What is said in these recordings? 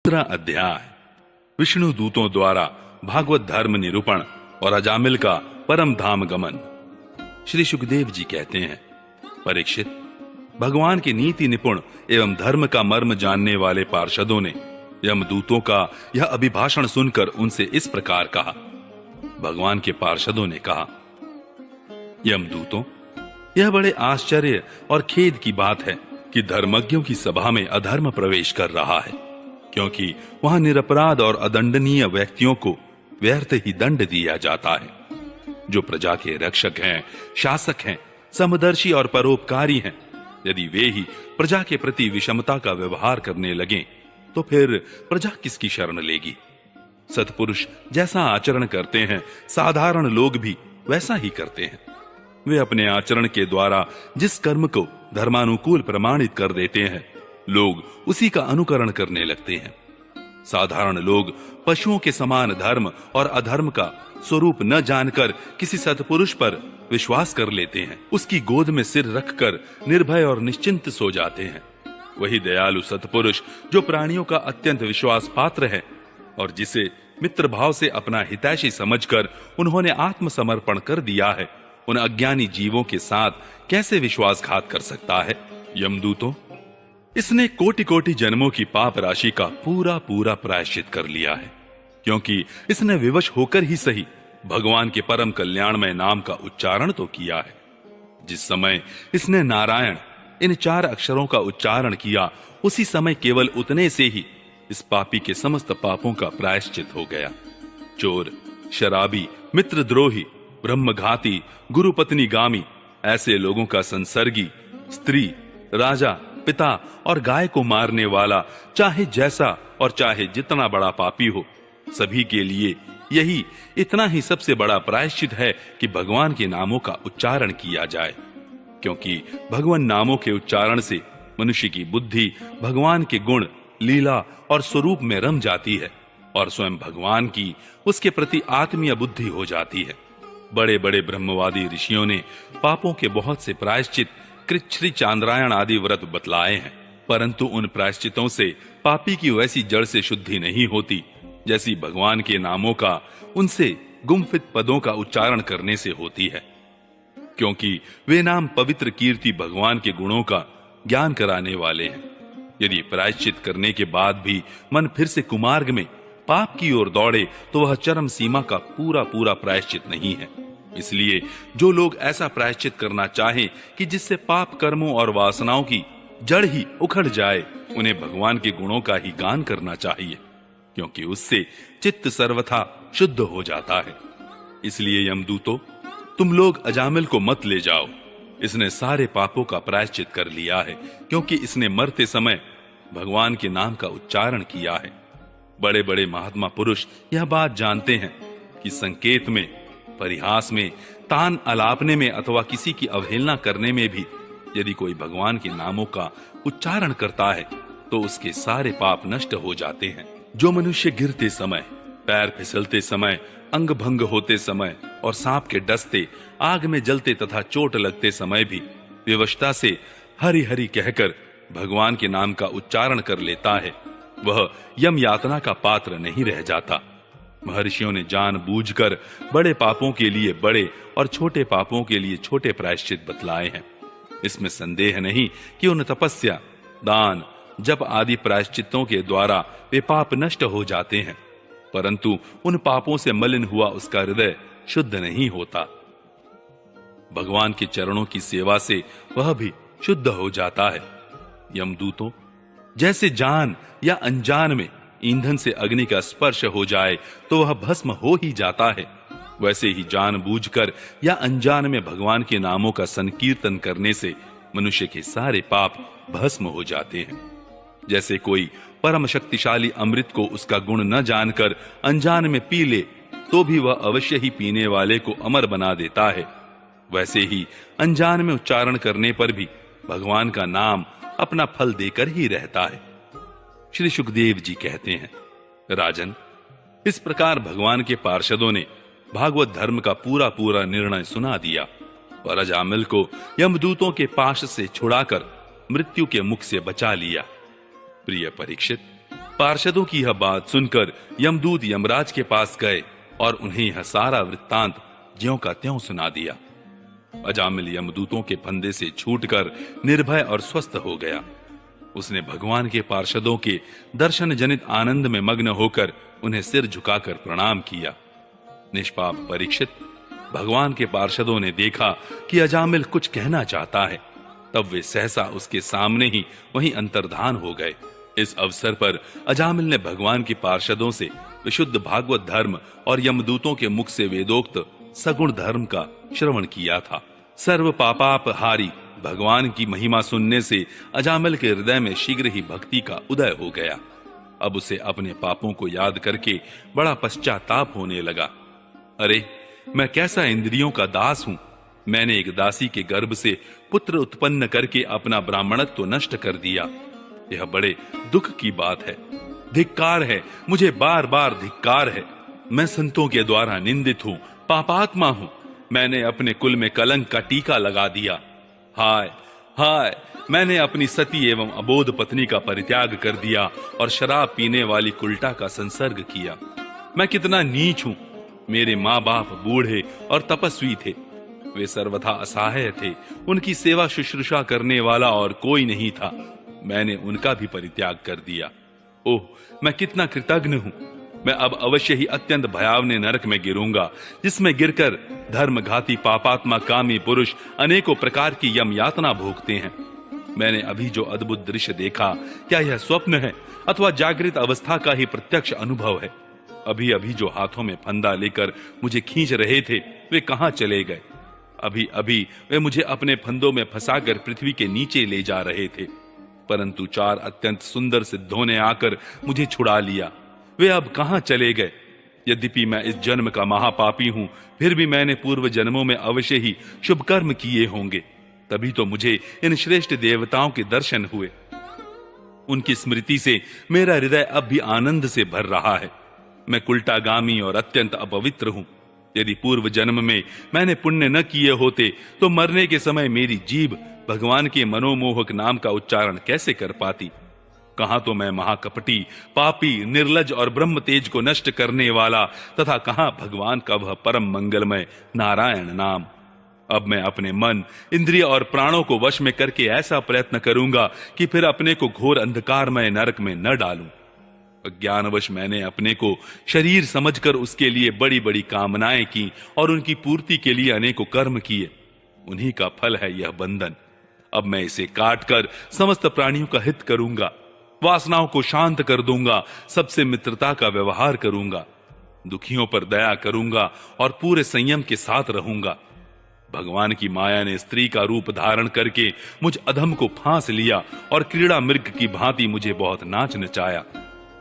दूसरा अध्याय विष्णु दूतों द्वारा भागवत धर्म निरूपण और अजामिल का परम धाम गमन। श्री सुखदेव जी कहते हैं, परीक्षित, भगवान के नीति निपुण एवं धर्म का मर्म जानने वाले पार्षदों ने यमदूतों का यह अभिभाषण सुनकर उनसे इस प्रकार कहा। भगवान के पार्षदों ने कहा, यमदूतों, यह बड़े आश्चर्य और खेद की बात है कि धर्मज्ञों की सभा में अधर्म प्रवेश कर रहा है, क्योंकि वहां निरपराध और अदंडनीय व्यक्तियों को व्यर्थ ही दंड दिया जाता है। जो प्रजा के रक्षक हैं, शासक हैं, समदर्शी और परोपकारी हैं, यदि वे ही प्रजा के प्रति विषमता का व्यवहार करने लगें तो फिर प्रजा किसकी शरण लेगी? सत्पुरुष जैसा आचरण करते हैं, साधारण लोग भी वैसा ही करते हैं। वे अपने आचरण के द्वारा जिस कर्म को धर्मानुकूल प्रमाणित कर देते हैं, लोग उसी का अनुकरण करने लगते हैं। साधारण लोग पशुओं के समान धर्म और अधर्म का स्वरूप न जानकर किसी सत्पुरुष पर विश्वास कर लेते हैं, उसकी गोद में सिर रखकर निर्भय और निश्चिंत सो जाते हैं। वही दयालु सत्पुरुष जो प्राणियों का अत्यंत विश्वास पात्र है और जिसे मित्र भाव से अपना हितैषी समझकर उन्होंने आत्मसमर्पण कर दिया है, उन अज्ञानी जीवों के साथ कैसे विश्वासघात कर सकता है? यमदूतों, इसने कोटि कोटि जन्मों की पाप राशि का पूरा पूरा प्रायश्चित कर लिया है, क्योंकि इसने विवश होकर ही सही भगवान के परम कल्याणमय नाम का उच्चारण तो किया है। जिस समय इसने नारायण इन 4 अक्षरों का उच्चारण किया, उसी समय केवल उतने से ही इस पापी के समस्त पापों का प्रायश्चित हो गया। चोर, शराबी, मित्रद्रोही, ब्रह्मघाती, गुरुपत्नीगामी ऐसे लोगों का संसर्गी, स्त्री, राजा, पिता और गाय को मारने वाला, चाहे जैसा और चाहे जितना बड़ा पापी हो, सभी के लिए यही इतना ही सबसे बड़ा प्रायश्चित है कि भगवान के नामों का उच्चारण किया जाए, क्योंकि भगवान नामों के उच्चारण से मनुष्य की बुद्धि भगवान के गुण, लीला और स्वरूप में रम जाती है और स्वयं भगवान की उसके प्रति आत्मीय बुद्धि हो जाती है। बड़े बड़े ब्रह्मवादी ऋषियों ने पापों के बहुत से प्रायश्चित, कृच्छ्री, चांद्रायण आदि व्रत बतलाए हैं, परंतु उन प्रायश्चितों से पापी की वैसी जड़ से शुद्धि नहीं होती जैसी भगवान के नामों का उनसे गुम्फित पदों का उच्चारण करने से होती है, क्योंकि वे नाम पवित्र कीर्ति भगवान के गुणों का ज्ञान कराने वाले हैं। यदि प्रायश्चित करने के बाद भी मन फिर से कुमार्ग में पाप की ओर दौड़े तो वह चरम सीमा का पूरा पूरा प्रायश्चित नहीं है। इसलिए जो लोग ऐसा प्रायश्चित करना चाहें कि जिससे पाप कर्मों और वासनाओं की जड़ ही उखड़ जाए, उन्हें भगवान के गुणों का ही गान करना चाहिए, क्योंकि उससे चित्त सर्वथा शुद्ध हो जाता है। इसलिए यमदूतों, तुम लोग अजामिल को मत ले जाओ। इसने सारे पापों का प्रायश्चित कर लिया है, क्योंकि इसने मरते समय भगवान के नाम का उच्चारण किया है। बड़े बड़े महात्मा पुरुष यह बात जानते हैं कि संकेत में, परिहास में, तान अलापने में अथवा किसी की अवहेलना करने में भी यदि कोई भगवान के नामों का उच्चारण करता है तो उसके सारे पाप नष्ट हो जाते हैं। जो मनुष्य गिरते समय, पैर फिसलते समय, अंग भंग होते समय और सांप के डसते, आग में जलते तथा चोट लगते समय भी विवशता से हरि हरि कहकर भगवान के नाम का उच्चारण कर लेता है, वह यम यातना का पात्र नहीं रह जाता। महर्षियों ने जानबूझकर बड़े पापों के लिए बड़े और छोटे पापों के लिए छोटे प्रायश्चित बतलाए हैं। इसमें संदेह नहीं कि उन तपस्या, दान, जप आदि प्रायश्चितों के द्वारा वे पाप नष्ट हो जाते हैं, परंतु उन पापों से मलिन हुआ उसका हृदय शुद्ध नहीं होता। भगवान के चरणों की सेवा से वह भी शुद्ध हो जाता है। यमदूतों, जैसे जान या अनजान में ईंधन से अग्नि का स्पर्श हो जाए तो वह भस्म हो ही जाता है, वैसे ही जानबूझकर या अनजान में भगवान के नामों का संकीर्तन करने से मनुष्य के सारे पाप भस्म हो जाते हैं। जैसे कोई परम शक्तिशाली अमृत को उसका गुण न जानकर अनजान में पी ले तो भी वह अवश्य ही पीने वाले को अमर बना देता है, वैसे ही अनजान में उच्चारण करने पर भी भगवान का नाम अपना फल देकर ही रहता है। श्री सुखदेव जी कहते हैं, राजन, इस प्रकार भगवान के पार्षदों ने भागवत धर्म का पूरा पूरा निर्णय सुना दिया और अजामिल को यमदूतों के पाश से छुड़ाकर मृत्यु के मुख से बचा लिया। प्रिय परीक्षित, पार्षदों की यह बात सुनकर यमदूत यमराज के पास गए और उन्हें यह सारा वृत्तांत ज्यों का त्यों सुना दिया। अजामिल यमदूतों के फंदे से छूटकर निर्भय और स्वस्थ हो गया। उसने भगवान के पार्षदों के दर्शन जनित आनंद में मग्न होकर उन्हें सिर झुकाकर प्रणाम किया। निष्पाप परीक्षित, भगवान के पार्षदों ने देखा कि अजामिल कुछ कहना चाहता है, तब वे सहसा उसके सामने ही वहीं अंतर्धान हो गए। इस अवसर पर अजामिल ने भगवान के पार्षदों से विशुद्ध भागवत धर्म और यमदूतों के मुख से वेदोक्त सगुण धर्म का श्रवण किया था। सर्व पापापहारी भगवान की महिमा सुनने से अजामिल के हृदय में शीघ्र ही भक्ति का उदय हो गया। अब उसे अपने पापों को याद करके बड़ा पश्चाताप होने लगा। अरे, मैं कैसा इंद्रियों का दास हूं। मैंने एक दासी के गर्भ से पुत्र उत्पन्न करके अपना ब्राह्मणत्व तो नष्ट कर दिया। यह बड़े दुख की बात है। धिक्कार है, मुझे बार बार धिक्कार है। मैं संतों के द्वारा निंदित हूं, पापात्मा हूं। मैंने अपने कुल में कलंक का टीका लगा दिया। हाय हाय, मैंने अपनी सती एवं अबोध पत्नी का परित्याग कर दिया और शराब पीने वाली कुल्टा का संसर्ग किया। मैं कितना नीच हूं। मेरे माँ बाप बूढ़े और तपस्वी थे। वे सर्वथा असहाय थे। उनकी सेवा शुश्रूषा करने वाला और कोई नहीं था। मैंने उनका भी परित्याग कर दिया। ओह, मैं कितना कृतज्ञ हूं। मैं अब अवश्य ही अत्यंत भयावने नरक में गिरूंगा, जिसमें गिरकर धर्मघाती पापात्मा कामी पुरुष अनेकों प्रकार की यम यातना भोगते हैं। मैंने अभी जो अद्भुत दृश्य देखा, क्या यह स्वप्न है अथवा जागृत अवस्था का ही प्रत्यक्ष अनुभव है? अभी अभी जो हाथों में फंदा लेकर मुझे खींच रहे थे, वे कहां चले गए? अभी अभी वे मुझे अपने फंदों में फंसाकर पृथ्वी के नीचे ले जा रहे थे, परंतु 4 अत्यंत सुंदर सिद्धों ने आकर मुझे छुड़ा लिया। वे अब कहां चले गए? यद्यपि मैं इस जन्म का महापापी हूं, फिर भी मैंने पूर्व जन्मों में अवश्य ही शुभ कर्म किए होंगे, तभी तो मुझे इन श्रेष्ठ देवताओं के दर्शन हुए। उनकी स्मृति से मेरा हृदय अब भी आनंद से भर रहा है। मैं कुल्टागामी और अत्यंत अपवित्र हूं। यदि पूर्व जन्म में मैंने पुण्य न किए होते, तो मरने के समय मेरी जीभ भगवान के मनोमोहक नाम का उच्चारण कैसे कर पाती? कहां तो मैं महाकपटी, पापी, निर्लज और ब्रह्म तेज को नष्ट करने वाला, तथा कहां भगवान का वह परम मंगलमय नारायण नाम। अब मैं अपने मन, इंद्रिय और प्राणों को वश में करके ऐसा प्रयत्न करूंगा कि फिर अपने को घोर अंधकारमय नरक में न डालूं। अज्ञानवश मैंने अपने को शरीर समझकर उसके लिए बड़ी बड़ी कामनाएं की और उनकी पूर्ति के लिए अनेकों कर्म किए। उन्हीं का फल है यह बंधन। अब मैं इसे काटकर समस्त प्राणियों का हित करूंगा, वासनाओं को शांत कर दूंगा, सबसे मित्रता का व्यवहार करूंगा, दुखियों पर दया करूंगा और पूरे संयम के साथ रहूंगा। भगवान की माया ने स्त्री का रूप धारण करके मुझ अधम को फांस लिया और क्रीड़ा मृग की भांति मुझे बहुत नाच नचाया।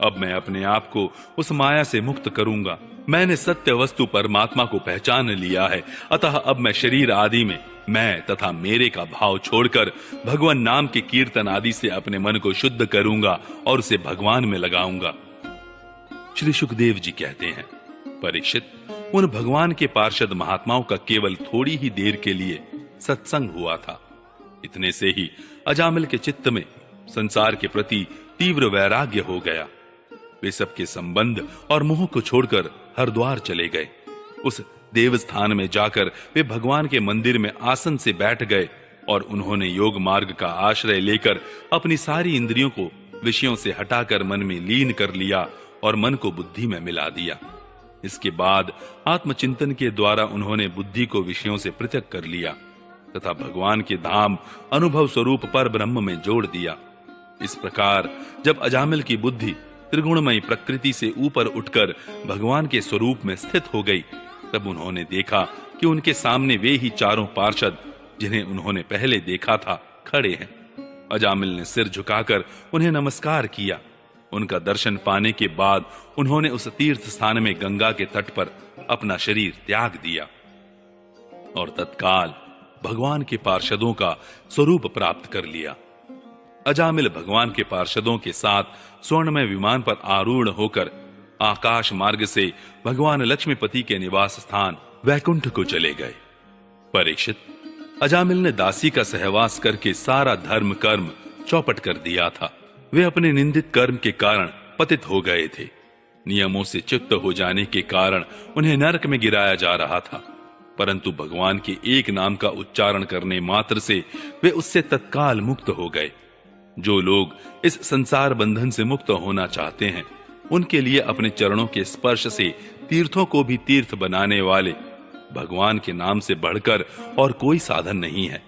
अब मैं अपने आप को उस माया से मुक्त करूंगा। मैंने सत्य वस्तु परमात्मा को पहचान लिया है, अतः अब मैं शरीर आदि में मैं तथा मेरे का भाव छोड़कर भगवान नाम के कीर्तन आदि से अपने मन को शुद्ध करूंगा और उसे भगवान में लगाऊंगा। श्री सुखदेव जी कहते हैं, परीक्षित, उन भगवान के पार्षद महात्माओं का केवल थोड़ी ही देर के लिए सत्संग हुआ था। इतने से ही अजामिल के चित्त में संसार के प्रति तीव्र वैराग्य हो गया। वे सबके संबंध और मोह को छोड़कर हरिद्वार चले गए। उस देवस्थान में जाकर वे भगवान के मंदिर में आसन से बैठ गए और उन्होंने योग मार्ग का आश्रय लेकर अपनी सारी इंद्रियों को विषयों से हटाकर मन में लीन कर लिया और मन को बुद्धि में मिला दिया। इसके बाद आत्मचिंतन के द्वारा उन्होंने बुद्धि को विषयों से पृथक कर लिया तथा भगवान के धाम अनुभव स्वरूप पर ब्रह्म में जोड़ दिया। इस प्रकार जब अजामिल की बुद्धि त्रिगुणमयी प्रकृति से ऊपर उठकर भगवान के स्वरूप में स्थित हो गई, तब उन्होंने देखा कि उनके सामने वे ही चारों पार्षद जिन्हें उन्होंने पहले देखा था खड़े हैं। अजामिल ने सिर झुकाकर उन्हें नमस्कार किया। उनका दर्शन पाने के बाद उन्होंने उस तीर्थ स्थान में गंगा के तट पर अपना शरीर त्याग दिया और तत्काल भगवान के पार्षदों का स्वरूप प्राप्त कर लिया। अजामिल भगवान के पार्षदों के साथ स्वर्णमय विमान पर आरूढ़ होकर आकाश मार्ग से भगवान लक्ष्मीपति के निवास स्थान वैकुंठ को चले गए। परीक्षित, अजामिल ने दासी का सहवास करके सारा धर्म कर्म चौपट कर दिया था। वे अपने निंदित कर्म के कारण पतित हो गए थे। नियमों से च्युत हो जाने के कारण उन्हें नरक में गिराया जा रहा था, परंतु भगवान के एक नाम का उच्चारण करने मात्र से वे उससे तत्काल मुक्त हो गए। जो लोग इस संसार बंधन से मुक्त होना चाहते हैं, उनके लिए अपने चरणों के स्पर्श से तीर्थों को भी तीर्थ बनाने वाले भगवान के नाम से बढ़कर और कोई साधन नहीं है,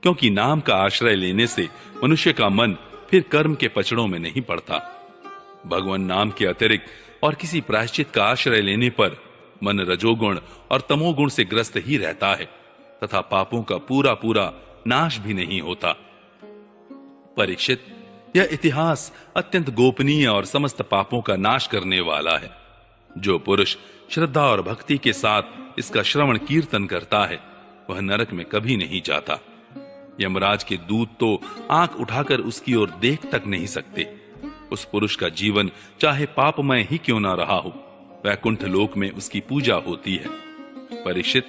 क्योंकि नाम का आश्रय लेने से मनुष्य का मन फिर कर्म के पचड़ों में नहीं पड़ता। भगवान नाम के अतिरिक्त और किसी प्रायश्चित का आश्रय लेने पर मन रजोगुण और तमोगुण से ग्रस्त ही रहता है तथा पापों का पूरा पूरा नाश भी नहीं होता। परीक्षित, यह इतिहास अत्यंत गोपनीय और समस्त पापों का नाश करने वाला है। जो पुरुष श्रद्धा और भक्ति के साथ इसका श्रवण कीर्तन करता है, वह नरक में कभी नहीं जाता। यमराज के दूत तो आंख उठाकर उसकी ओर देख तक नहीं सकते। उस पुरुष का जीवन चाहे पापमय ही क्यों ना रहा हो, वैकुंठ लोक में उसकी पूजा होती है। परीक्षित,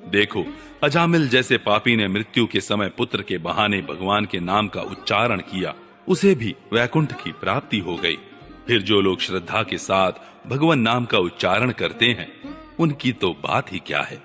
देखो, अजामिल जैसे पापी ने मृत्यु के समय पुत्र के बहाने भगवान के नाम का उच्चारण किया, उसे भी वैकुंठ की प्राप्ति हो गई। फिर जो लोग श्रद्धा के साथ भगवान नाम का उच्चारण करते हैं, उनकी तो बात ही क्या है।